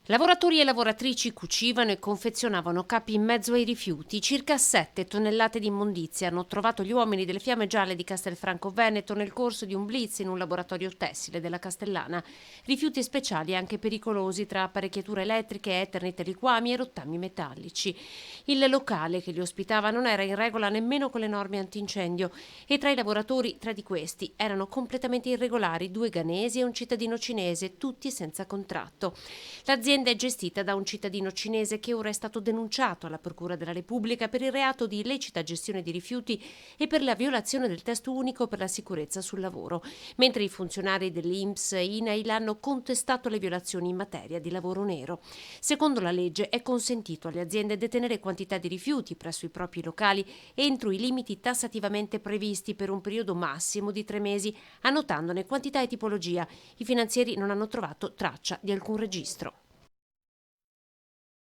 Lavoratori e lavoratrici cucivano e confezionavano capi in mezzo ai rifiuti. Circa 7 tonnellate di immondizia hanno trovato gli uomini delle Fiamme Gialle di Castelfranco Veneto nel corso di un blitz in un laboratorio tessile della Castellana. Rifiuti speciali e anche pericolosi tra apparecchiature elettriche, Eternit, liquami e rottami metallici. Il locale che li ospitava non era in regola nemmeno con le norme antincendio e tra i lavoratori, tre di questi, erano completamente irregolari, 2 ghanesi e un cittadino cinese, tutti senza contratto. L'azienda è gestita da un cittadino cinese che ora è stato denunciato alla Procura della Repubblica per il reato di illecita gestione di rifiuti e per la violazione del testo unico per la sicurezza sul lavoro, mentre i funzionari dell'INPS e INAIL hanno contestato le violazioni in materia di lavoro nero. Secondo la legge è consentito alle aziende detenere quantità di rifiuti presso i propri locali entro i limiti tassativamente previsti per un periodo massimo di 3 mesi, annotandone quantità e tipologia. I finanzieri non hanno trovato traccia di alcun registro.